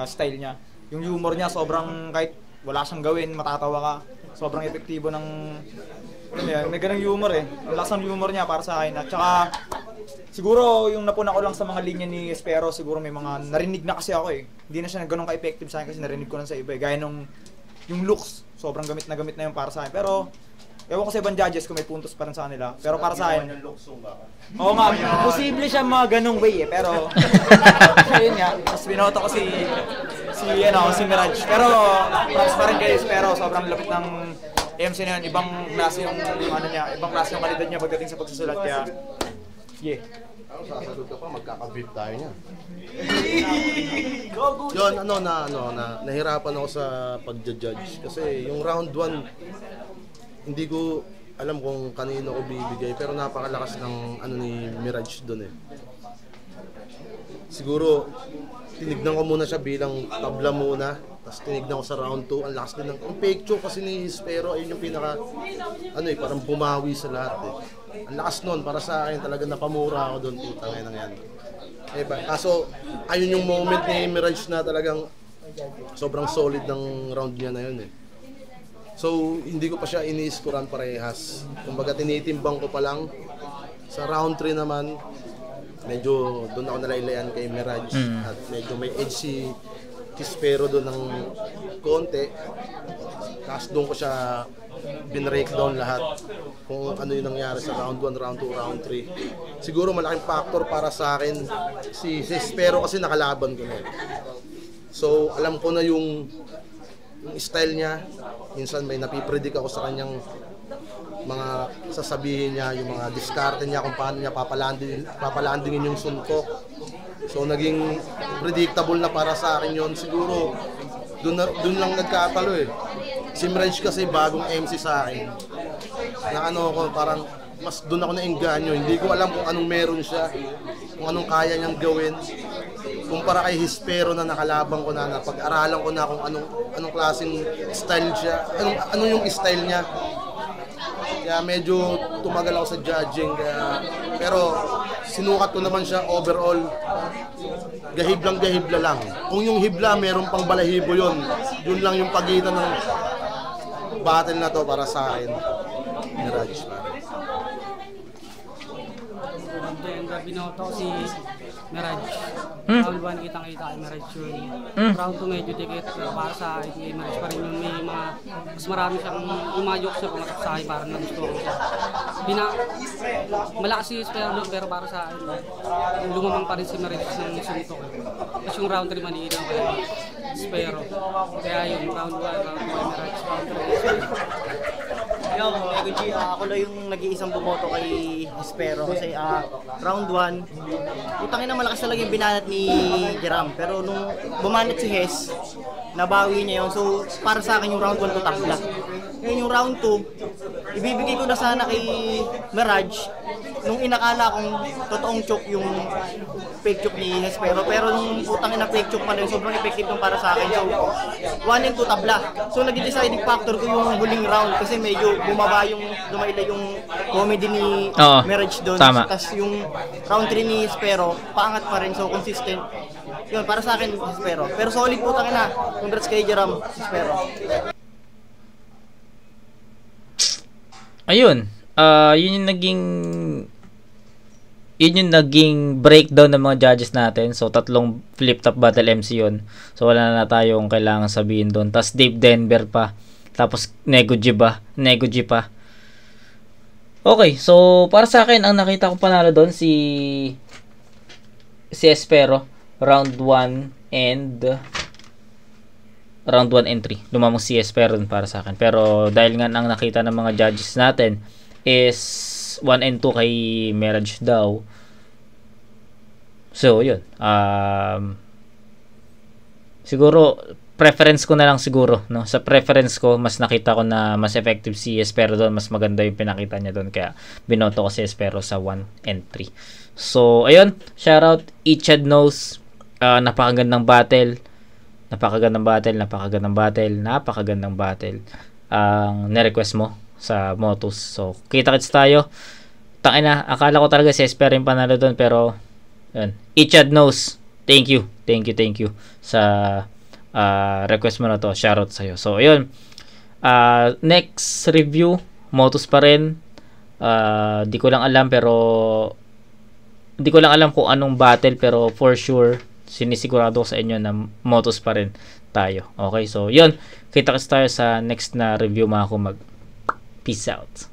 style niya. Yung humor niya, sobrang kahit wala siyang gawin, matatawa ka. Sobrang epektibo ng may ganang humor eh. Ang lakas ng humor niya para sa akin. At saka, siguro yung napuna ko lang sa mga linya ni Espero, siguro may mga narinig na kasi ako eh. Hindi na siya ganun ka-effective sa akin kasi narinig ko lang sa iba eh. Gaya nung yung looks, sobrang gamit na yun para sa akin. Pero, ewan ko sa ibang judges kung may puntos pa rin sa kanila. Pero para sa akin, oo nga, posible siya mga ganung way eh. Pero, ayun nga, mas binoto ko si Mirage. Pero, props pa rin kayo, pero sobrang lapit ng MC na yun. Ibang klase yung ibang klase yung kalidad niya pagdating sa pagsusulat. Kaya, yeah. Sasagot ka pa, magkaka-beat tayo niya. Yun, nahirapan ako sa pag-judge. Kasi yung round 1, hindi ko alam kung kanino ko bibigay. Pero napakalakas ng ni Mirage doon eh. Siguro, tinignan ko muna siya bilang tabla muna. Tapos tinignan ko sa round 2. Ang lakas din ang fake choke kasi ni Spero. Ayun yung pinaka, parang bumawi sa lahat eh. Ang lakas nun, para sa akin talaga napamura ako doon, putang ina yan. Kaso, ayun yung moment ni Mirage na talagang sobrang solid ng round niya na yun eh. So, hindi ko pa siya ini-scorean parehas. Kumbaga, tinitimbang ko pa lang. Sa round 3 naman, medyo doon ako nalaylayan kay Mirage. At medyo may edge si Spero doon ng konti. Tapos doon ko siya bin-breakdown lahat kung ano yung nangyari sa round 1, round 2, round 3. Siguro malaking factor para sa akin si Spero kasi nakalaban ko na. So alam ko na yung style niya. Minsan may napipredict ako sa kanyang mga sasabihin niya, yung mga diskarte niya kung paano niya papalandingin yung suntok. So naging predictable na para sa akin yon. Siguro doon lang nagkatalo eh. Si Mirage kasi bagong MC sa akin. Na parang mas doon ako naengganyo. Hindi ko alam kung anong meron siya, kung anong kaya niyang gawin. Kumpara kay Hispero na nakalabang ko na pag-aralan ko na kung anong klaseng style siya, anong yung style niya. Kaya medyo tumagal ako sa judging. Pero sinukat ko naman siya overall. Gahibla lang. Kung yung hibla meron pang balahibo yun lang yung pagitan ng battle na to para sa akin. Mirage. Binoto si Mirage. Round 1 kitang-kita kay Mirage yun. Round 2 medyo dikit. Pero para sa akin, Mirage pa rin yung may mga mas marami siyang umayok siya pumatak sa akin para nagustuhan ko siya. Malakas si Spero pero para sa akin, lumamang pa rin si Mirage ng suntok. Tapos yung round 3 maniilang kay Spero. Kaya yung round 1, round 2 Mirage, round 3 Yo, ako lang yung nag-iisang bumoto kay Espero kasi round 1, utangin na malakas talaga yung binanat ni Jeram. Pero nung bumanat si Hes, nabawi niya yun. So, para sa akin yung round 1 ko tabla. Ngayon yung round 2, ibibigay ko na sana kay Mirage. nung inakala kong totoong choke yung fake choke ni Hespero, pero nung putang ina fake choke pala, sobrang effective nung para sa akin. So 1 and 2 tabla. So naging deciding factor ko yung huling round kasi medyo bumaba yung lumaila yung comedy ni Mirage doon. Tapos yung round 3 ni Hespero, paangat pa rin, so consistent. Yun, para sa akin Hespero. Pero solid putang ina. Congrats kay Jeram Hespero. Ayun. Yun yung naging breakdown ng mga judges natin. So, 3 flip-top battle MC yun. So, wala na tayong kailangan sabihin doon. Tapos, Dave Denver pa. Tapos, Nego G pa. Okay, so, para sa akin, ang nakita ko panalo doon, si Hespero. Round 1 and 3. Lumamang si Hespero para sa akin. Pero, dahil nga ang nakita ng mga judges natin is 1 and 2 kay Mirage daw. So, yun. Siguro, preference ko na lang siguro. No? Sa preference ko, mas nakita ko na mas effective si Hespero doon. Mas maganda yung pinakita niya doon. Kaya, binoto ko si Hespero sa 1 and 3. So, ayun. Shoutout. Ichad knows. Napakagandang battle. Ang na-request mo sa Motus. So, kita-kits tayo. Tangina, akala ko talaga si Hespero yung panalo doon, pero yun. Ichad knows. Thank you sa request mo na to. Shoutout sa'yo. So, ayun. Next review, Motus pa rin. Di ko lang alam kung anong battle, pero for sure, sinisigurado ko sa inyo na Motus pa rin tayo. Okay, so yun. Kita-kits tayo sa next na review mga kumag. Peace out.